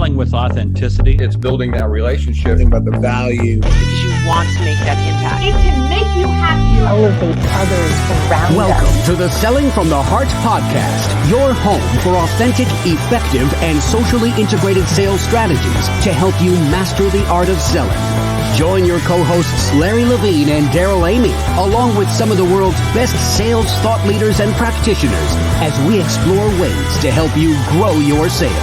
selling with authenticity. It's building that relationship. Think about the value. Because you want to make that impact. It can make you happier. Elevate others around Welcome us. to the Selling from the Heart podcast, your home for authentic, effective, and socially integrated sales strategies to help you master the art of selling. Join your co-hosts Larry Levine and Daryl Amy, along with some of the world's best sales thought leaders and practitioners, as we explore ways to help you grow your sales.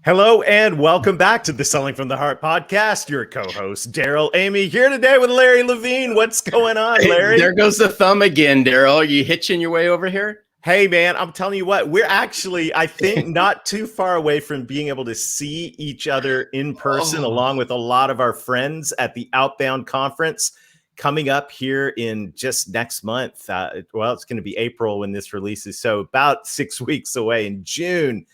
Hello and welcome back to the Selling from the Heart podcast. Your co-host Daryl Amy here today with Larry Levine. What's going on, Larry? There goes the thumb again, Daryl. Are you hitching your way over here? Hey, man, I'm telling you what, we're actually, I think, not too far away from being able to see each other in person, along with a lot of our friends at the Outbound Conference coming up here in just next month. Well, it's going to be April when this releases, so about 6 weeks away in June.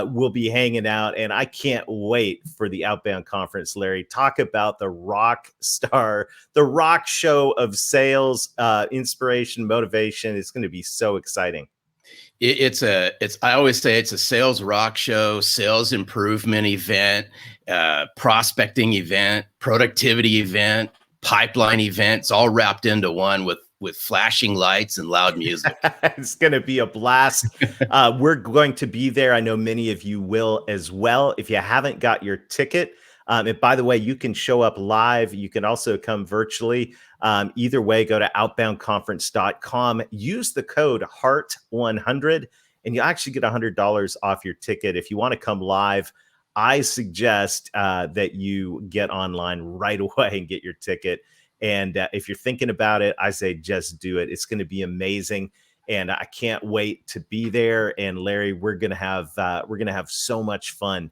We'll be hanging out, and I can't wait for the Outbound Conference, Larry. Talk about the rock star, the rock show of sales, inspiration, motivation. It's going to be so exciting. I always say it's a sales rock show, sales improvement event, prospecting event, productivity event, pipeline event. It's all wrapped into one with flashing lights and loud music. It's going to be a blast. We're going to be there. I know many of you will as well. If you haven't got your ticket, and by the way, you can show up live. You can also come virtually. Either way, go to outboundconference.com. Use the code HEART100, and you'll actually get $100 off your ticket. If you want to come live, I suggest that you get online right away and get your ticket. And if you're thinking about it, I say just do it. It's going to be amazing, and I can't wait to be there. And Larry, we're going to have so much fun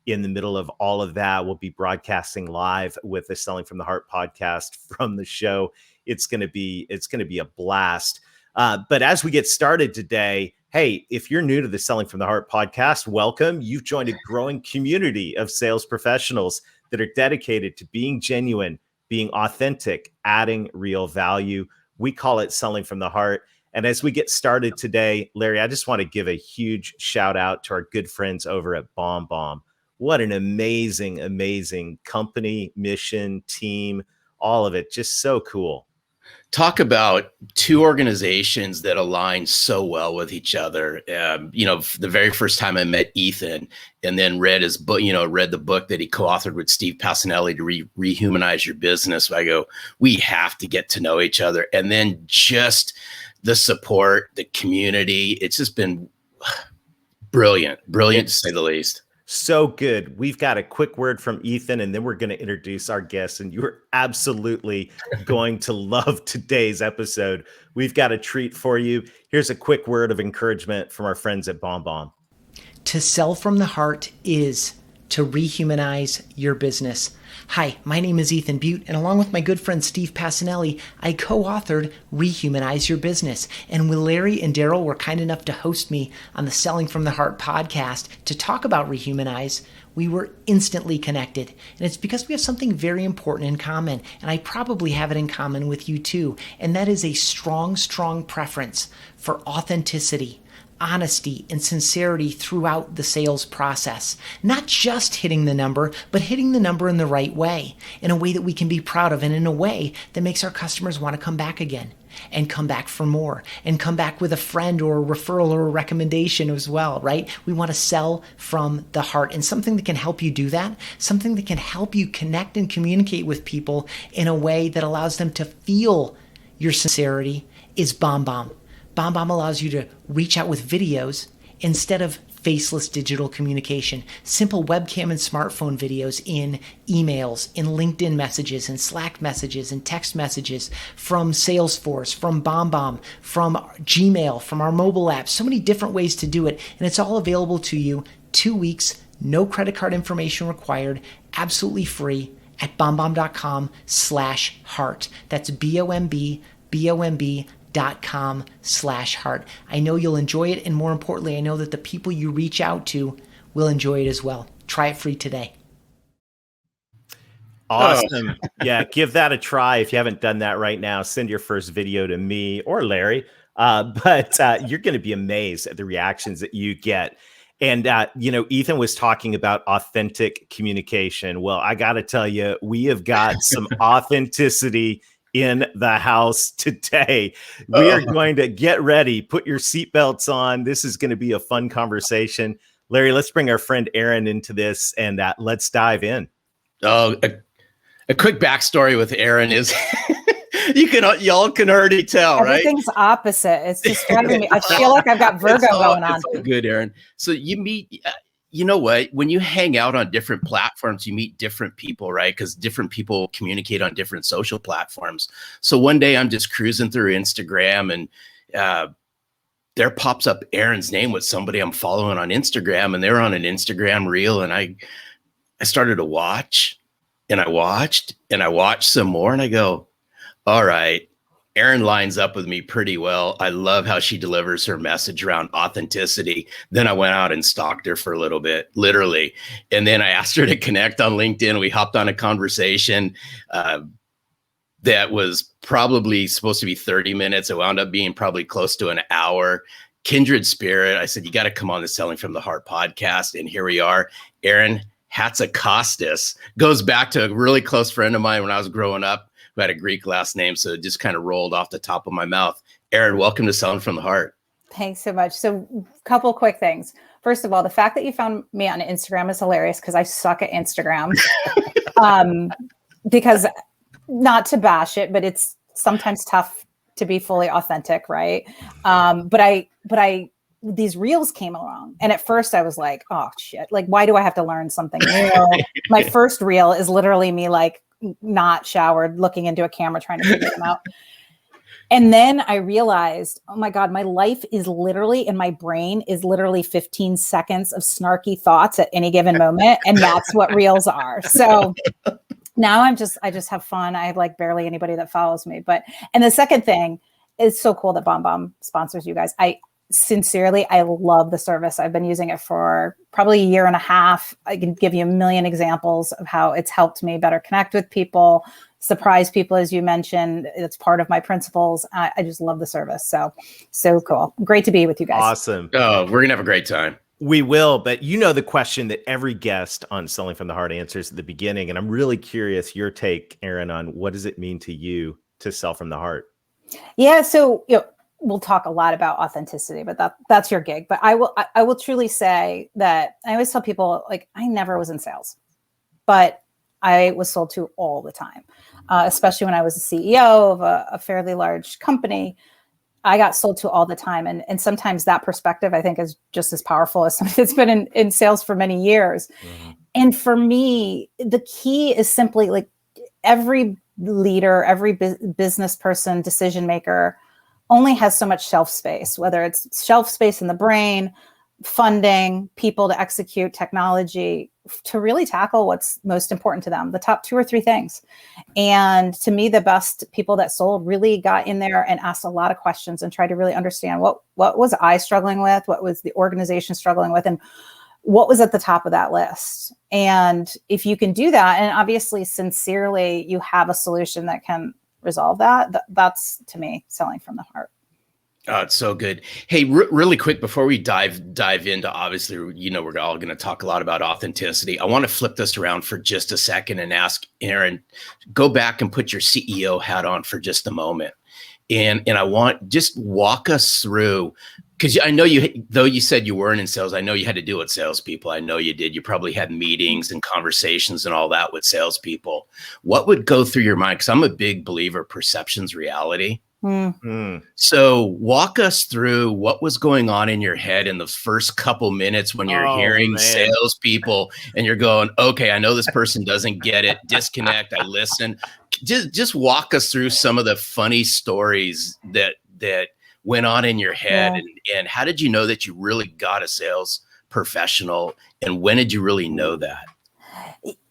in the middle of all of that. We'll be broadcasting live with the Selling from the Heart podcast from the show. It's going to be a blast. But as we get started today, hey, if you're new to the Selling from the Heart podcast, welcome. You've joined a growing community of sales professionals that are dedicated to being genuine, being authentic, adding real value. We call it Selling from the Heart. And as we get started today, Larry, I just want to give a huge shout out to our good friends over at BombBomb. What an amazing, amazing company, mission, team, all of it. Just so cool. Talk about two organizations that align so well with each other. The very first time I met Ethan and then read his book, read the book that he co-authored with Steve Passanelli to rehumanize your business. I go, we have to get to know each other. And then just the support, the community, it's just been brilliant to say the least. So good. We've got a quick word from Ethan, and then we're going to introduce our guests, and you're absolutely going to love today's episode. We've got a treat for you. Here's a quick word of encouragement from our friends at BombBomb. To sell from the heart is to rehumanize your business. Hi, my name is Ethan Butte, and along with my good friend Steve Passanelli, I co-authored Rehumanize Your Business. And when Larry and Daryl were kind enough to host me on the Selling from the Heart podcast to talk about Rehumanize, we were instantly connected. And it's because we have something very important in common, and I probably have it in common with you too, and that is a strong preference for authenticity, honesty, and sincerity throughout the sales process. Not just hitting the number, but hitting the number in the right way, in a way that we can be proud of, and in a way that makes our customers want to come back again, and come back for more, and come back with a friend or a referral or a recommendation as well, right? We want to sell from the heart, and something that can help you do that, something that can help you connect and communicate with people in a way that allows them to feel your sincerity is BombBomb. BombBomb allows you to reach out with videos instead of faceless digital communication. Simple webcam and smartphone videos in emails, in LinkedIn messages, in Slack messages, and text messages from Salesforce, from BombBomb, from Gmail, from our mobile app. So many different ways to do it. And it's all available to you 2 weeks, no credit card information required, absolutely free at bombomb.com/heart. That's BOMB.com/heart. I know you'll enjoy it, and more importantly, I know that the people you reach out to will enjoy it as well. Try it free today. Awesome. Yeah, give that a try. If you haven't done that right now, send your first video to me or Larry. But you're going to be amazed at the reactions that you get. And, Ethan was talking about authentic communication. Well, I got to tell you, we have got some authenticity in the house today. We are going to get ready. Put your seatbelts on. This is going to be a fun conversation. Larry, let's bring our friend Erin into this and let's dive in. Oh, a quick backstory with Erin is y'all can already tell, right? Everything's opposite. It's just driving me. I feel like I've got Virgo going on. It's all good, Erin. So you meet, you know what? When you hang out on different platforms, you meet different people, right? Because different people communicate on different social platforms. So one day I'm just cruising through Instagram and there pops up Erin's name with somebody I'm following on Instagram, and they're on an Instagram reel, and I started to watch. And I watched some more, and I go, all right, Erin lines up with me pretty well. I love how she delivers her message around authenticity. Then I went out and stalked her for a little bit, literally. And then I asked her to connect on LinkedIn. We hopped on a conversation that was probably supposed to be 30 minutes. It wound up being probably close to an hour. Kindred spirit. I said, you got to come on the Selling from the Heart podcast. And here we are. Erin Hatzikostas goes back to a really close friend of mine when I was growing up who had a Greek last name. So it just kind of rolled off the top of my mouth. Erin, welcome to Selling from the Heart. Thanks so much. So a couple quick things. First of all, the fact that you found me on Instagram is hilarious because I suck at Instagram. Because not to bash it, but it's sometimes tough to be fully authentic, right? But I these reels came along, and at first I was like, oh shit, like why do I have to learn something new? My first reel is literally me like not showered, looking into a camera, trying to figure them out. And then I realized, oh my God, my life is literally, in my brain is literally 15 seconds of snarky thoughts at any given moment. And that's what reels are. So now I just have fun. I have like barely anybody that follows me. And the second thing is so cool that BombBomb sponsors you guys. Sincerely, I love the service. I've been using it for probably a year and a half. I can give you a million examples of how it's helped me better connect with people, surprise people, as you mentioned. It's part of my principles. I just love the service. So cool. Great to be with you guys. Awesome. Oh, we're going to have a great time. We will, but you know the question that every guest on Selling from the Heart answers at the beginning. And I'm really curious your take, Erin, on what does it mean to you to sell from the heart? Yeah. So, we'll talk a lot about authenticity, but that's your gig. But I will truly say that I always tell people, like, I never was in sales, but I was sold to all the time, especially when I was a CEO of a fairly large company. I got sold to all the time. And sometimes that perspective, I think, is just as powerful as somebody that's been in sales for many years. Mm-hmm. And for me, the key is simply like every leader, every business person, decision maker only has so much shelf space, whether it's shelf space in the brain, funding, people to execute, technology, to really tackle what's most important to them, the top 2 or 3 things. And to me, the best people that sold really got in there and asked a lot of questions and tried to really understand what was I struggling with, what was the organization struggling with, and what was at the top of that list. And if you can do that, and obviously sincerely you have a solution that can resolve that's to me selling from the heart. Oh, it's so good. Hey, really quick before we dive into, obviously, we're all going to talk a lot about authenticity. I want to flip this around for just a second and ask Erin, go back and put your CEO hat on for just a moment. And I want, just walk us through, because I know though you said you weren't in sales, I know you had to deal with salespeople. I know you did. You probably had meetings and conversations and all that with salespeople. What would go through your mind? Because I'm a big believer, perception's reality. So walk us through what was going on in your head in the first couple minutes when you're hearing salespeople and you're going, okay, I know this person doesn't get it. Disconnect. I listen. Just walk us through some of the funny stories that went on in your head, and how did you know that you really got a sales professional, and when did you really know that?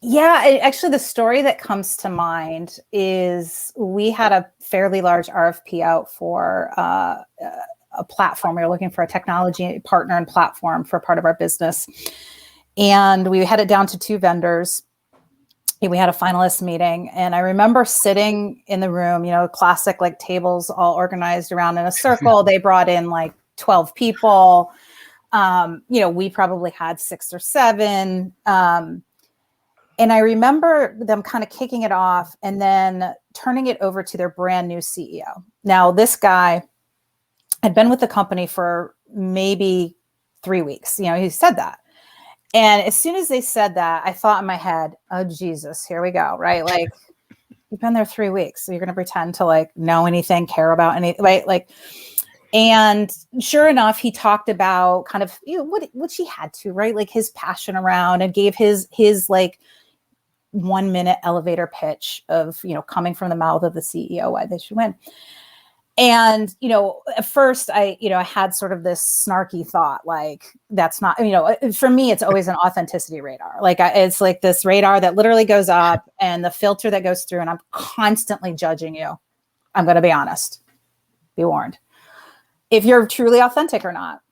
Yeah, actually, the story that comes to mind is we had a fairly large RFP out for a platform. We were looking for a technology partner and platform for part of our business. And we had it down to 2 vendors. we had a finalist meeting, and I remember sitting in the room, classic, like tables all organized around in a circle. They brought in like 12 people. We probably had 6 or 7. And I remember them kind of kicking it off and then turning it over to their brand new CEO. Now, this guy had been with the company for maybe 3 weeks. He said that. And as soon as they said that, I thought in my head, oh, Jesus, here we go. Right. Like, you've been there 3 weeks. So you're going to pretend to like know anything, care about anything. Right. Like, and sure enough, he talked about kind of, what he had to, right. Like his passion around, and gave his like 1-minute elevator pitch of, coming from the mouth of the CEO, why they should win. And, at first I had sort of this snarky thought, like, that's not, for me, it's always an authenticity radar. Like it's like this radar that literally goes up and the filter that goes through, and I'm constantly judging you. I'm going to be honest, be warned, if you're truly authentic or not.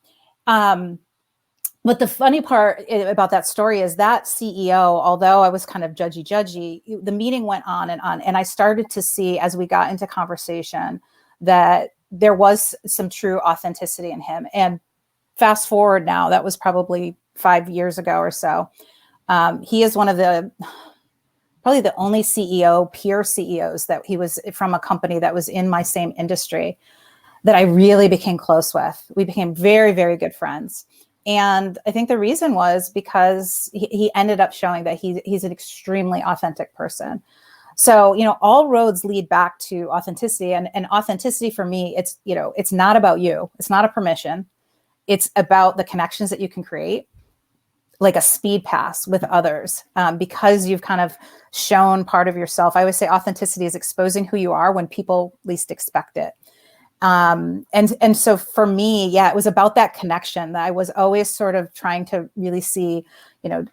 But the funny part about that story is that CEO, although I was kind of judgy, the meeting went on. And I started to see, as we got into conversation, that there was some true authenticity in him. And fast forward now, that was probably 5 years ago or so. He is one of probably the only peer CEOs that he was from a company that was in my same industry that I really became close with. We became very, very good friends. And I think the reason was because he ended up showing that he's an extremely authentic person. So, all roads lead back to authenticity, and authenticity for me, it's not about you. It's not a permission. It's about the connections that you can create, like a speed pass with others, because you've kind of shown part of yourself. I always say authenticity is exposing who you are when people least expect it. And so for me, it was about that connection that I was always sort of trying to really see,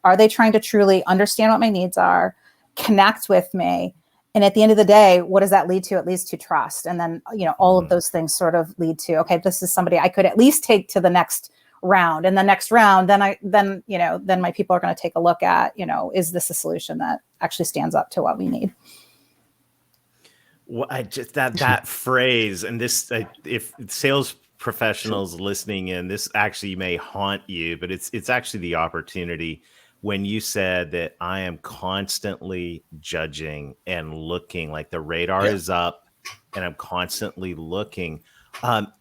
are they trying to truly understand what my needs are, connect with me? And at the end of the day, what does that lead to? It leads to trust. And then, all of those things sort of lead to, okay, this is somebody I could at least take to the next round. And the next round, then my people are going to take a look at, is this a solution that actually stands up to what we need? Well, I just that phrase, and this, if sales professionals listening in, this actually may haunt you, but it's actually the opportunity. When you said that I am constantly judging and looking, like the radar is up, and I'm constantly looking.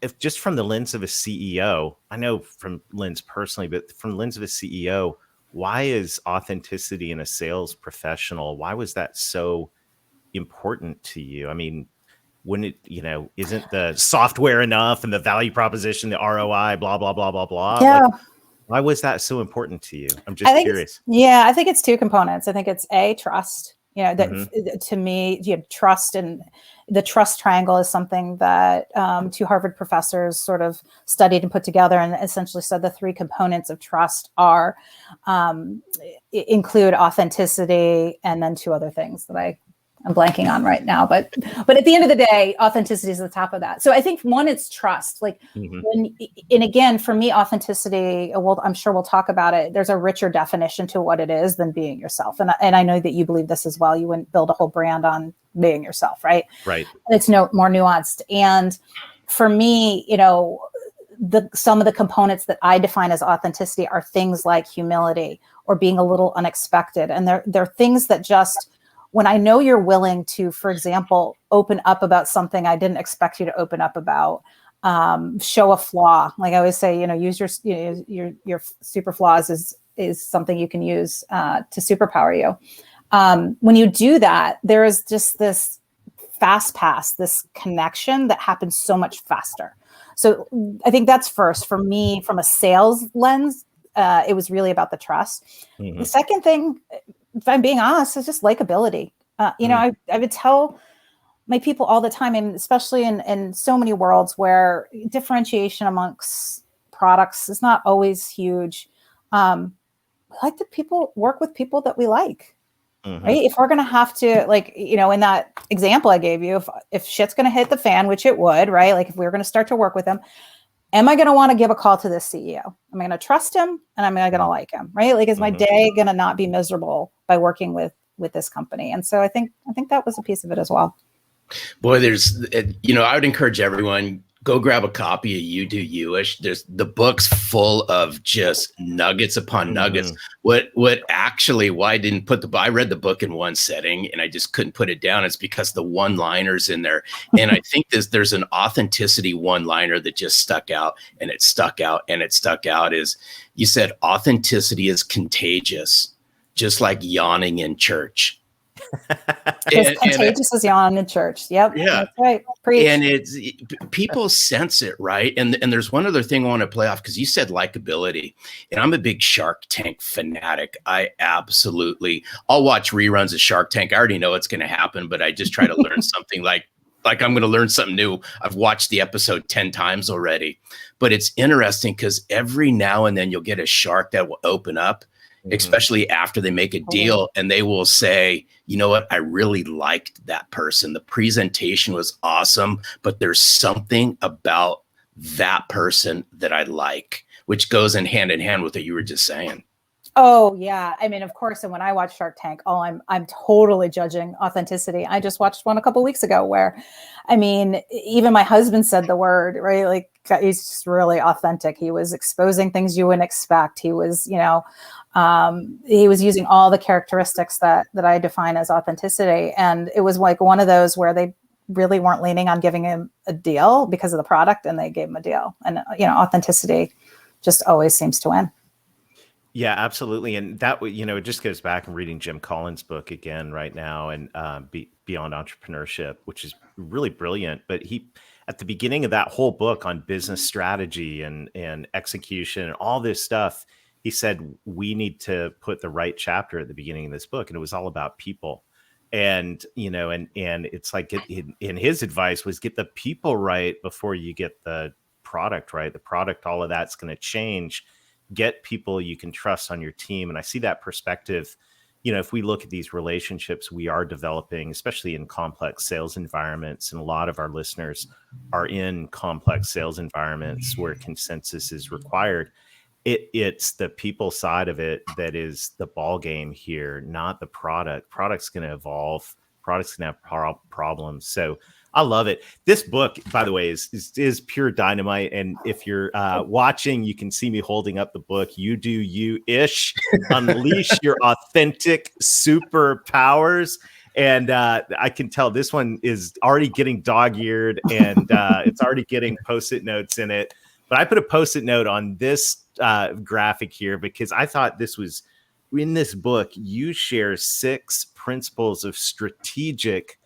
If just from the lens of a CEO, I know from lens personally, but from the lens of a CEO, why is authenticity in a sales professional? Why was that so important to you? I mean, wouldn't it, isn't the software enough and the value proposition, the ROI, blah, blah, blah, blah, blah. Yeah. Like, why was that so important to you? I'm just curious. I think it's 2 components. I think it's trust. To me, trust, and the trust triangle is something that 2 Harvard professors sort of studied and put together, and essentially said the 3 components of trust are include authenticity, and then 2 other things that I'm blanking on right now, but at the end of the day, authenticity is the top of that. So I think one, it's trust. Like and again, for me, authenticity, I'm sure we'll talk about it. There's a richer definition to what it is than being yourself. And I know that you believe this as well. You wouldn't build a whole brand on being yourself, right? Right. It's more nuanced. And for me, some of the components that I define as authenticity are things like humility or being a little unexpected. And they're things that just, when I know you're willing to, for example, open up about something I didn't expect you to open up about, show a flaw. Like I always say, use your super flaws is something you can use to superpower you. When you do that, there is just this fast pass, this connection that happens so much faster. So I think that's first for me from a sales lens. It was really about the trust. The second thing, if I'm being honest, is just likability. I would tell my people all the time, and especially in so many worlds where differentiation amongst products is not always huge. I like to work with people that we like, right? If we're going to have to, in that example I gave you, if shit's going to hit the fan, which it would, right? Like if we were going to start to work with them, am I going to want to give a call to this CEO? Am I going to trust him? And am I going to like him, right? Like, is my day going to not be miserable by working with with this company. And so I think that was a piece of it as well. Boy, I would encourage everyone, go grab a copy of You Do You-ish. There's the book's full of just nuggets upon nuggets. Why I didn't I read the book in one setting and I just couldn't put it down. It's because the one-liners in there. And I think there's an authenticity one-liner that just stuck out, and it stuck out, and it stuck out is, you said authenticity is contagious, just like yawning in church. It's contagious as yawn in church. Yep. Yeah. That's right. Preach. And people sense it, right? And there's one other thing I want to play off, because you said likability, and I'm a big Shark Tank fanatic. I'll watch reruns of Shark Tank. I already know what's going to happen, but I just try to learn something like I'm going to learn something new. I've watched the episode 10 times already, but it's interesting because every now and then you'll get a shark that will open up, especially after they make a deal, and they will say, you know what, I really liked that person. The presentation was awesome, but there's something about that person that I like, which goes in hand with what you were just saying. Oh yeah. I mean, of course. And when I watch Shark Tank, I'm totally judging authenticity. I just watched one a couple of weeks ago where, I mean, even my husband said the word, right? Like, he's just really authentic. He was exposing things you wouldn't expect. He was, he was using all the characteristics that I define as authenticity. And it was like one of those where they really weren't leaning on giving him a deal because of the product, and they gave him a deal. And, authenticity just always seems to win. Yeah, absolutely. And that, it just goes back and reading Jim Collins' book again right now, and Beyond Entrepreneurship, which is really brilliant. But he, at the beginning of that whole book on business strategy and execution and all this stuff, he said, we need to put the right chapter at the beginning of this book. And it was all about people. And, and it's like, in his advice was, get the people right before you get the product right. The product, all of that's going to change. Get people you can trust on your team. And I see that perspective. If we look at these relationships we are developing, especially in complex sales environments, and a lot of our listeners are in complex sales environments where consensus is required. It's the people side of it that is the ball game here, not the product. Product's going to evolve. Product's going to have problems. So I love it. This book, by the way, is pure dynamite. And if you're watching, you can see me holding up the book. You Do You-ish. Unleash Your Authentic Superpowers. And I can tell this one is already getting dog-eared, and it's already getting Post-it notes in it. But I put a Post-it note on this graphic here because I thought this was, in this book, you share 6 principles of strategic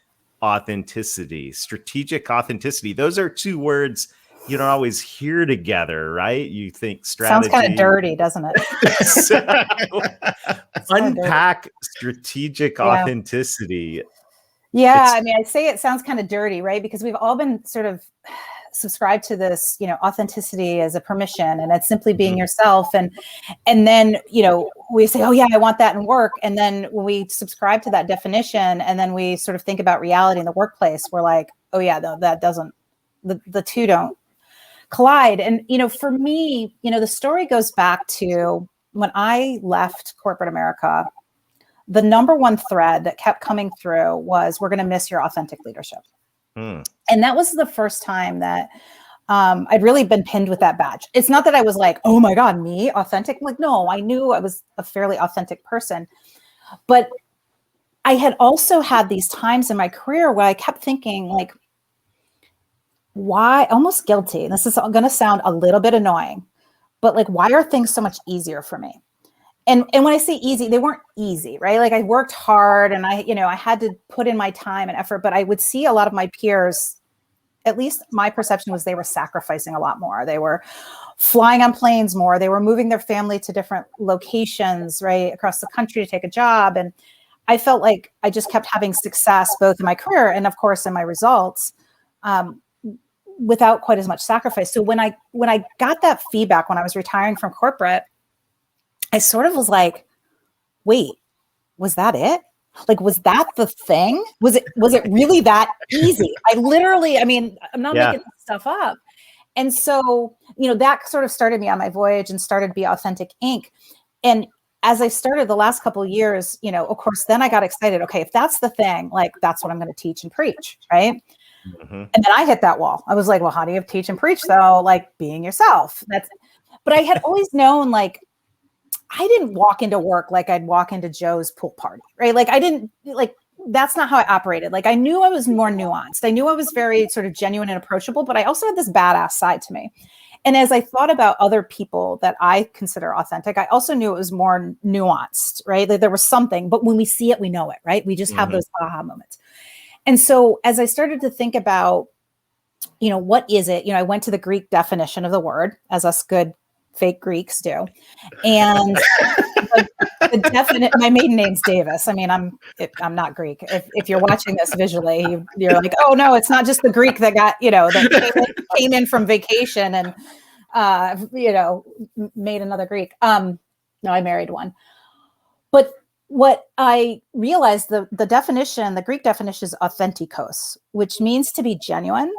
authenticity. Those are 2 words you don't always hear together, right? You think strategy. Sounds kind of dirty, doesn't it? So, unpack strategic authenticity. Yeah. I mean, I'd say it sounds kind of dirty, right? Because we've all been sort of subscribed to this, authenticity as a permission, and it's simply being yourself. And then, we say, oh yeah, I want that in work. And then when we subscribe to that definition, and then we sort of think about reality in the workplace, we're like, oh yeah, no, that doesn't, the two don't collide. And, for me, the story goes back to when I left corporate America. The number one thread that kept coming through was, we're going to miss your authentic leadership. And that was the first time that I'd really been pinned with that badge. It's not that I was like, oh my God, me authentic. I'm like, no, I knew I was a fairly authentic person. But I had also had these times in my career where I kept thinking, like, why, almost guilty. And this is going to sound a little bit annoying, but like, why are things so much easier for me? And when I say easy, they weren't easy, right? Like, I worked hard, and I had to put in my time and effort, but I would see a lot of my peers, at least my perception was, they were sacrificing a lot more. They were flying on planes more. They were moving their family to different locations, right, across the country to take a job. And I felt like I just kept having success, both in my career and of course in my results, without quite as much sacrifice. So when I got that feedback when I was retiring from corporate, I sort of was like, wait, was that it? Like, was that the thing? Was it really that easy? I'm not making this stuff up. And so, that sort of started me on my voyage and started Be Authentic Inc. And as I started the last couple of years, of course, then I got excited. Okay, if that's the thing, like that's what I'm going to teach and preach, right? Mm-hmm. And then I hit that wall. I was like, well, how do you teach and preach though? Like being yourself. But I had always known, like, I didn't walk into work like I'd walk into Joe's pool party, right? Like that's not how I operated. Like I knew I was more nuanced. I knew I was very sort of genuine and approachable, but I also had this badass side to me. And as I thought about other people that I consider authentic, I also knew it was more nuanced, right? Like there was something, but when we see it, we know it, right? We just have those aha moments. And so as I started to think about, what is it? I went to the Greek definition of the word, as us good fake Greeks do. And the definite, my maiden name's Davis. I mean, I'm not Greek. If you're watching this visually, you're like, oh no, it's not just the Greek that got, that came in from vacation and, made another Greek. No, I married one. But what I realized, the definition, the Greek definition is authentikos, which means to be genuine,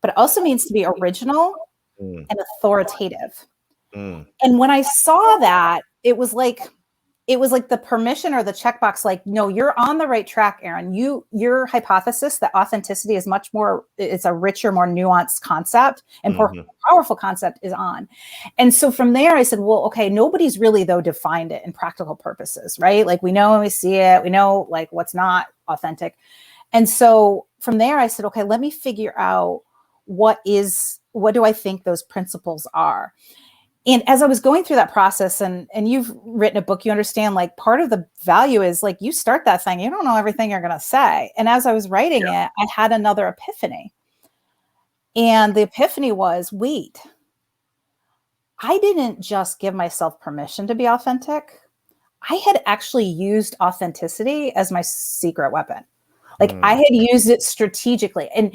but it also means to be original and authoritative. And when I saw that, it was like the permission or the checkbox, like, no, you're on the right track, Erin. Your hypothesis that authenticity is much more, it's a richer, more nuanced concept and more powerful concept is on. And so from there, I said, well, okay, nobody's really though defined it in practical purposes, right? Like we know when we see it, we know like what's not authentic. And so from there, I said, okay, let me figure out what do I think those principles are? And as I was going through that process, and you've written a book, you understand, like part of the value is like you start that thing, you don't know everything you're going to say. And as I was writing it, I had another epiphany. And the epiphany was, wait, I didn't just give myself permission to be authentic. I had actually used authenticity as my secret weapon. Like I had used it strategically, and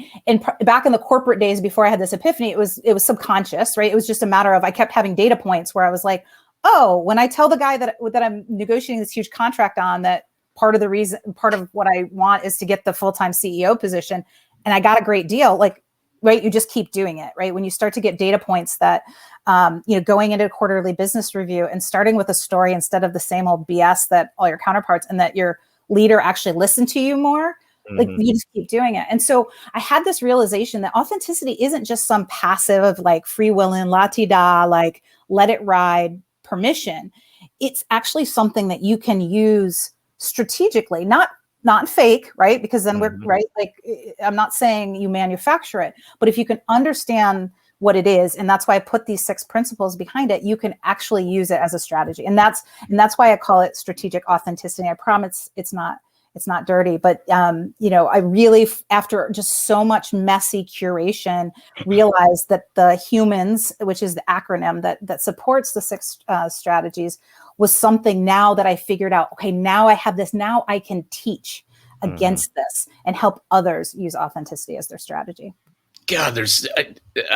back in the corporate days before I had this epiphany, it was subconscious, right? It was just a matter of I kept having data points where I was like, oh, when I tell the guy that I'm negotiating this huge contract on, that part of what I want is to get the full-time CEO position, and I got a great deal, like, right? You just keep doing it, right? When you start to get data points that, going into a quarterly business review and starting with a story instead of the same old BS that all your counterparts, and that your leader actually listened to you more. Like you just keep doing it. And so I had this realization that authenticity isn't just some passive, like free willing, la-ti-da, like let it ride permission. It's actually something that you can use strategically, not fake, right? Because then we're right. Like I'm not saying you manufacture it, but if you can understand what it is, and that's why I put these 6 principles behind it, you can actually use it as a strategy. And that's why I call it strategic authenticity. I promise it's not dirty, but, I really, after just so much messy curation, realized that the humans, which is the acronym that supports the 6 strategies, was something now that I figured out, okay, now I have this, now I can teach against this and help others use authenticity as their strategy. God,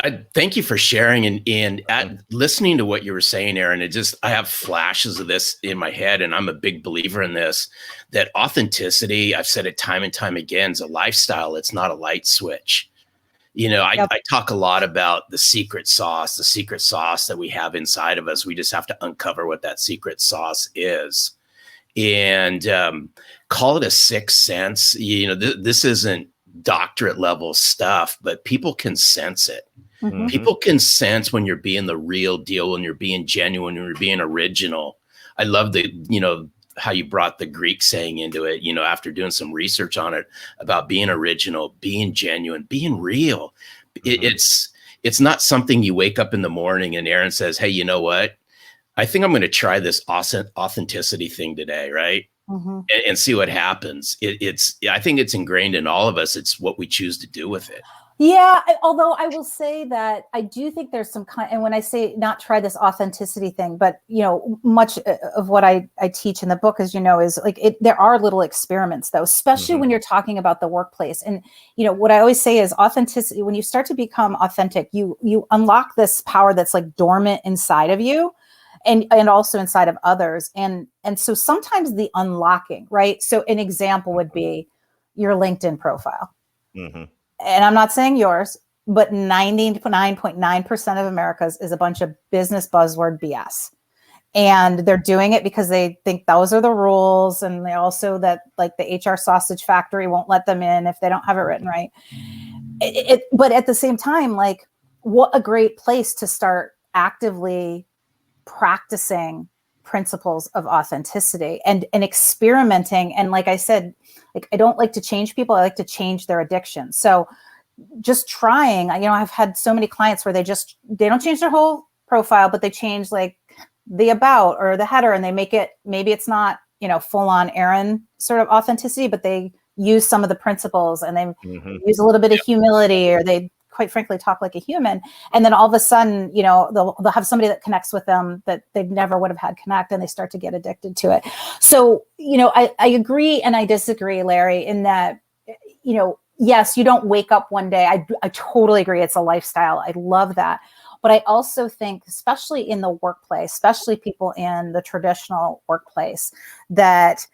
I thank you for sharing and listening to what you were saying, Erin. I have flashes of this in my head, and I'm a big believer in this, that authenticity, I've said it time and time again, is a lifestyle. It's not a light switch. I talk a lot about the secret sauce that we have inside of us. We just have to uncover what that secret sauce is, and call it a sixth sense. This isn't doctorate level stuff, but people can sense it. People can sense when you're being the real deal, when you're being genuine, when you're being original. I love how you brought the Greek saying into it, after doing some research on it, about being original, being genuine, being real. It's not something you wake up in the morning and Erin says, hey, you know what? I think I'm going to try this authenticity thing today, right? And see what happens. I think it's ingrained in all of us. It's what we choose to do with it. Yeah. Although I will say that I do think there's some kind, and when I say not try this authenticity thing, but much of what I teach in the book, as is like there are little experiments though, especially when you're talking about the workplace. And what I always say is authenticity, when you start to become authentic, you unlock this power that's like dormant inside of you. And also inside of others. And so sometimes the unlocking, right? So an example would be your LinkedIn profile. And I'm not saying yours, but 99.9% of America's is a bunch of business buzzword BS. and they're doing it because they think those are the rules, and they also that like the HR sausage factory won't let them in if they don't have it written right. But at the same time, like, what a great place to start actively practicing principles of authenticity and experimenting. And like I said, like, I don't like to change people, I like to change their addiction. So just trying, I've had so many clients where they don't change their whole profile, but they change like the about or the header, and they make it, maybe it's not, full on Erin sort of authenticity, but they use some of the principles, and they use a little bit of humility, or they quite frankly talk like a human. And then all of a sudden, they'll have somebody that connects with them that they never would have had connect, and they start to get addicted to it. So, I agree and I disagree, Larry, in that, yes, you don't wake up one day. I totally agree. It's a lifestyle. I love that. But I also think, especially in the workplace, especially people in the traditional workplace, that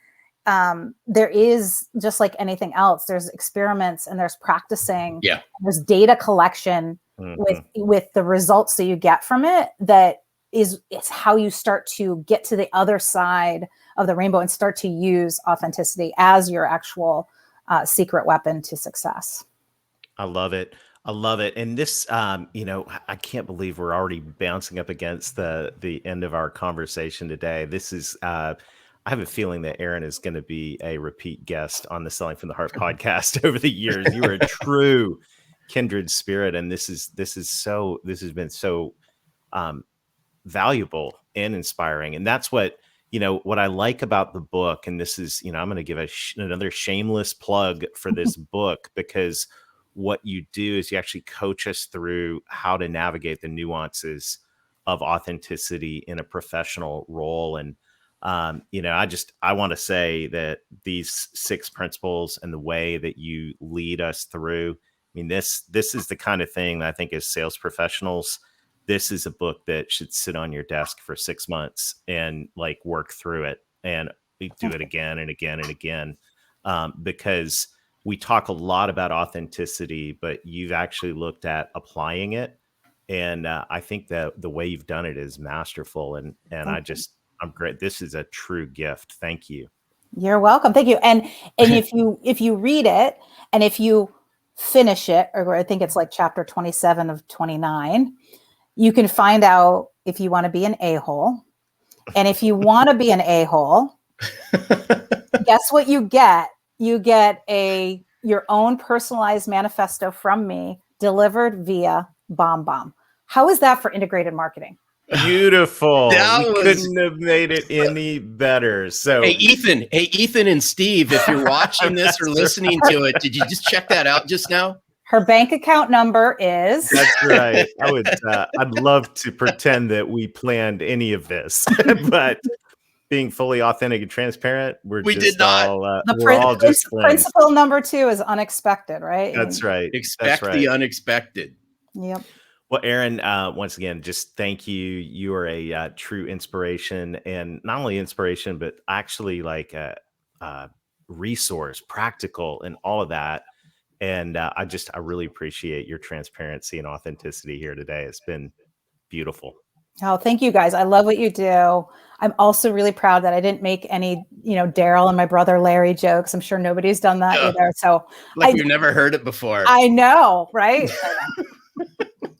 there is, just like anything else, there's experiments and there's practicing. Yeah. There's data collection with the results that you get from it. It's how you start to get to the other side of the rainbow and start to use authenticity as your actual secret weapon to success. I love it. I love it. And this, I can't believe we're already bouncing up against the end of our conversation today. This is, I have a feeling that Erin is going to be a repeat guest on the Selling from the Heart podcast over the years. You are a true kindred spirit. And this has been so valuable and inspiring. And that's what I like about the book. And this is, I'm going to give another shameless plug for this book, because what you do is you actually coach us through how to navigate the nuances of authenticity in a professional role. And, I want to say that these 6 principles and the way that you lead us through, I mean, this is the kind of thing that I think as sales professionals, this is a book that should sit on your desk for 6 months and like work through it and do it again and again and again. Because we talk a lot about authenticity, but you've actually looked at applying it. And I think that the way you've done it is masterful. And I'm great. This is a true gift. Thank you. You're welcome. Thank you. And if you read it and if you finish it, or I think it's like chapter 27 of 29, you can find out if you want to be an a-hole. And if you want to be an a-hole, guess what you get? You get your own personalized manifesto from me, delivered via BombBomb. How is that for integrated marketing? Beautiful. Couldn't have made it any better. So Hey, Ethan and Steve, if you're watching this or listening to it, did you just check that out just now? Her bank account number is. That's right. I'd love to pretend that we planned any of this, but being fully authentic and transparent, we're just principle number 2 is unexpected, right? That's right. Expect the unexpected. Yep. Well, Erin, once again, just thank you. You are a true inspiration, and not only inspiration, but actually like a resource, practical, and all of that. And I really appreciate your transparency and authenticity here today. It's been beautiful. Oh, thank you guys. I love what you do. I'm also really proud that I didn't make any, Daryl and my brother Larry jokes. I'm sure nobody's done that either. So we've never heard it before. I know, right?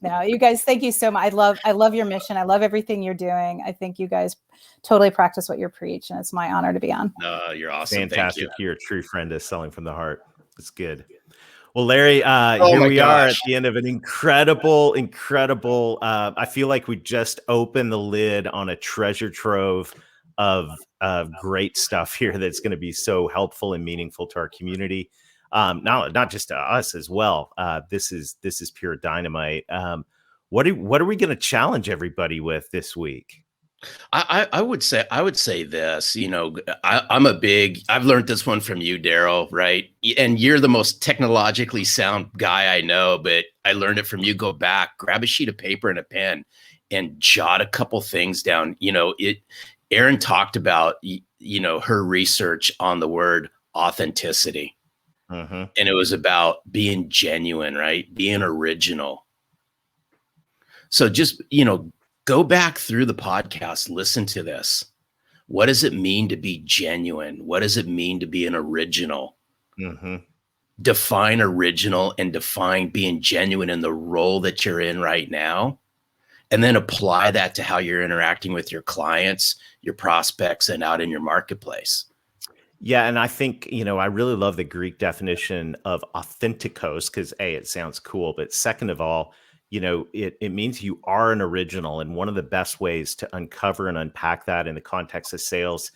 No, you guys, thank you so much. I love your mission. I love everything you're doing. I think you guys totally practice what you preach, and it's my honor to be on. You're awesome. Fantastic. Thank you. You're a true friend of Selling from the Heart. It's good. Well, Larry, here we are at the end of an incredible, I feel like we just opened the lid on a treasure trove of great stuff here that's going to be so helpful and meaningful to our community. Not just to us as well. This is pure dynamite. What are we going to challenge everybody with this week? I would say this, I've learned this one from you, Daryl, right? And you're the most technologically sound guy I know, but I learned it from you. Go back, grab a sheet of paper and a pen and jot a couple things down. Erin talked about, her research on the word authenticity. And it was about being genuine, right? Being original. So just, Go back through the podcast, listen to this. What does it mean to be genuine? What does it mean to be an original? Mm-hmm. Define original and define being genuine in the role that you're in right now. And then apply that to how you're interacting with your clients, your prospects, and out in your marketplace. Yeah. And I think, I really love the Greek definition of authentikos because A, it sounds cool. But second of all, it means you are an original. And one of the best ways to uncover and unpack that in the context of sales,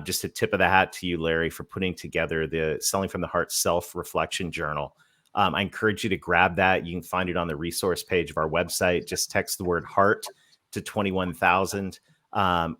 just a tip of the hat to you, Larry, for putting together the Selling from the Heart Self-Reflection Journal. I encourage you to grab that. You can find it on the resource page of our website. Just text the word heart to 21,000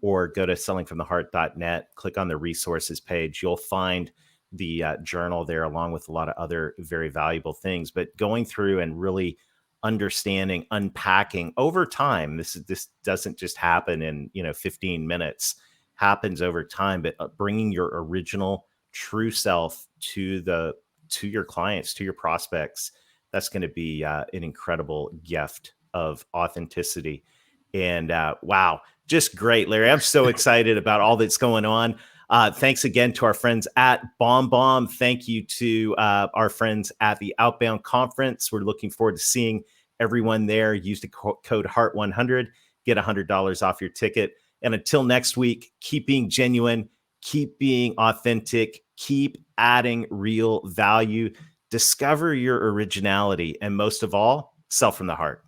or go to sellingfromtheheart.net, click on the resources page. You'll find the journal there along with a lot of other very valuable things. But going through and really understanding, unpacking over time, this doesn't just happen in 15 minutes, happens over time, but bringing your original true self to your clients, to your prospects, that's going to be an incredible gift of authenticity. And wow, just great, Larry. I'm so excited about all that's going on. Thanks again to our friends at BombBomb. Thank you to our friends at the Outbound Conference. We're looking forward to seeing everyone there. Use the code HEART100, get $100 off your ticket. And until next week, keep being genuine, keep being authentic, keep adding real value, discover your originality, and most of all, sell from the heart.